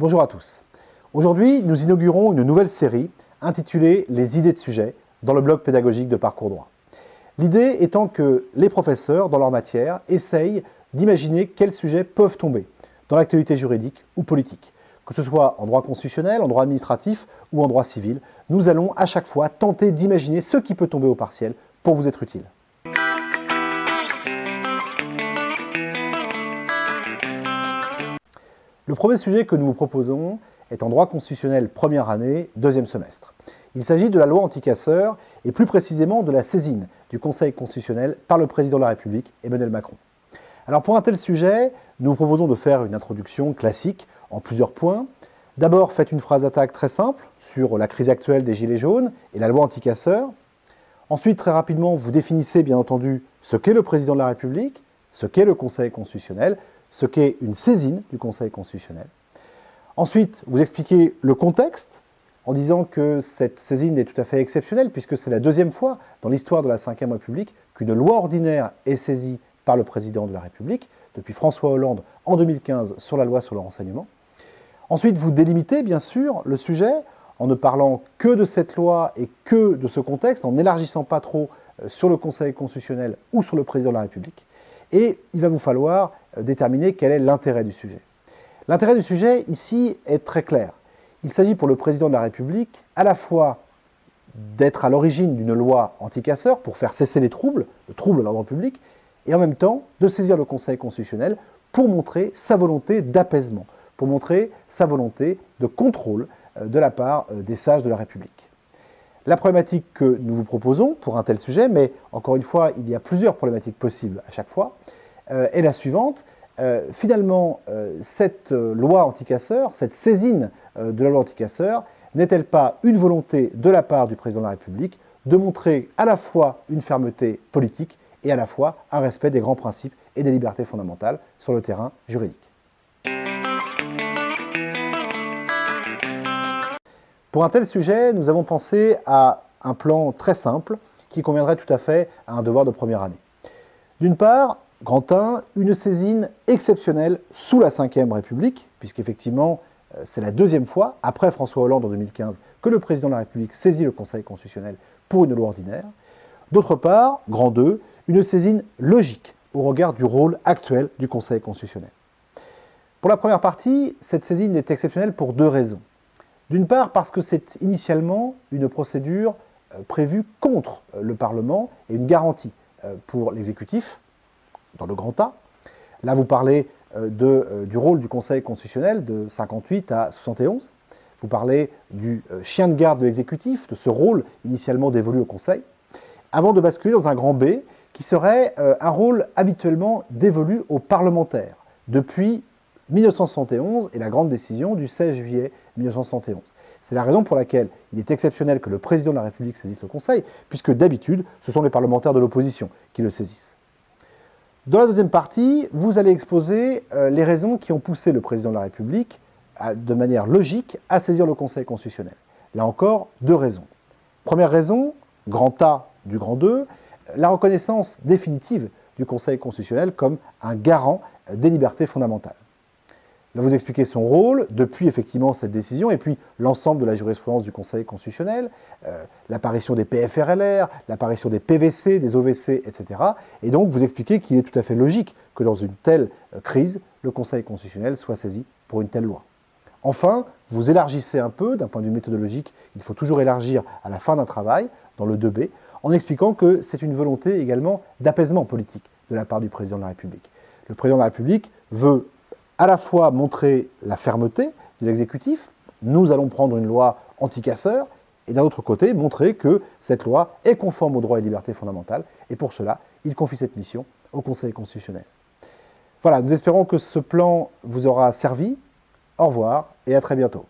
Bonjour à tous. Aujourd'hui, nous inaugurons une nouvelle série intitulée « Les idées de sujets » dans le blog pédagogique de Parcours Droit. L'idée étant que les professeurs, dans leur matière, essayent d'imaginer quels sujets peuvent tomber dans l'actualité juridique ou politique. Que ce soit en droit constitutionnel, en droit administratif ou en droit civil, nous allons à chaque fois tenter d'imaginer ce qui peut tomber au partiel pour vous être utile. Le premier sujet que nous vous proposons est en droit constitutionnel première année, deuxième semestre. Il s'agit de la loi anti-casseurs et plus précisément de la saisine du Conseil constitutionnel par le président de la République, Emmanuel Macron. Alors pour un tel sujet, nous vous proposons de faire une introduction classique en plusieurs points. D'abord, faites une phrase d'attaque très simple sur la crise actuelle des Gilets jaunes et la loi anti-casseurs. Ensuite, très rapidement, vous définissez bien entendu ce qu'est le président de la République, ce qu'est le Conseil constitutionnel, ce qu'est une saisine du Conseil constitutionnel. Ensuite, vous expliquez le contexte en disant que cette saisine est tout à fait exceptionnelle puisque c'est la deuxième fois dans l'histoire de la Ve République qu'une loi ordinaire est saisie par le président de la République, depuis François Hollande en 2015 sur la loi sur le renseignement. Ensuite, vous délimitez bien sûr le sujet en ne parlant que de cette loi et que de ce contexte, en n'élargissant pas trop sur le Conseil constitutionnel ou sur le président de la République. Et il va vous falloir déterminer quel est l'intérêt du sujet. L'intérêt du sujet, ici, est très clair. Il s'agit pour le président de la République à la fois d'être à l'origine d'une loi anti-casseurs pour faire cesser les troubles, le trouble à l'ordre public, et en même temps de saisir le Conseil constitutionnel pour montrer sa volonté d'apaisement, pour montrer sa volonté de contrôle de la part des sages de la République. La problématique que nous vous proposons pour un tel sujet, mais encore une fois, il y a plusieurs problématiques possibles à chaque fois, est la suivante. Finalement, cette loi anti-casseurs, cette saisine de la loi anti-casseurs, n'est-elle pas une volonté de la part du président de la République de montrer à la fois une fermeté politique et à la fois un respect des grands principes et des libertés fondamentales sur le terrain juridique? Pour un tel sujet, nous avons pensé à un plan très simple qui conviendrait tout à fait à un devoir de première année. D'une part, grand 1, une saisine exceptionnelle sous la Ve République, puisqu'effectivement, c'est la deuxième fois, après François Hollande en 2015, que le président de la République saisit le Conseil constitutionnel pour une loi ordinaire. D'autre part, grand 2, une saisine logique au regard du rôle actuel du Conseil constitutionnel. Pour la première partie, cette saisine est exceptionnelle pour deux raisons. D'une part, parce que c'est initialement une procédure prévue contre le Parlement et une garantie pour l'exécutif, dans le grand A. Là, vous parlez du rôle du Conseil constitutionnel de 58 à 71. Vous parlez du chien de garde de l'exécutif, de ce rôle initialement dévolu au Conseil, avant de basculer dans un grand B, qui serait un rôle habituellement dévolu aux parlementaires, depuis 1971 et la grande décision du 16 juillet 1971. C'est la raison pour laquelle il est exceptionnel que le président de la République saisisse le Conseil, puisque d'habitude, ce sont les parlementaires de l'opposition qui le saisissent. Dans la deuxième partie, vous allez exposer les raisons qui ont poussé le président de la République, de manière logique, à saisir le Conseil constitutionnel. Là encore, deux raisons. Première raison, grand A du grand 2, la reconnaissance définitive du Conseil constitutionnel comme un garant des libertés fondamentales. Là, vous expliquez son rôle depuis effectivement cette décision et puis l'ensemble de la jurisprudence du Conseil constitutionnel, l'apparition des PFRLR, l'apparition des PVC, des OVC, etc. Et donc, vous expliquez qu'il est tout à fait logique que dans une telle crise, le Conseil constitutionnel soit saisi pour une telle loi. Enfin, vous élargissez un peu, d'un point de vue méthodologique, il faut toujours élargir à la fin d'un travail, dans le 2B, en expliquant que c'est une volonté également d'apaisement politique de la part du président de la République. Le président de la République veut à la fois montrer la fermeté de l'exécutif, nous allons prendre une loi anti-casseurs, et d'un autre côté, montrer que cette loi est conforme aux droits et libertés fondamentales, et pour cela, il confie cette mission au Conseil constitutionnel. Voilà, nous espérons que ce plan vous aura servi. Au revoir et à très bientôt.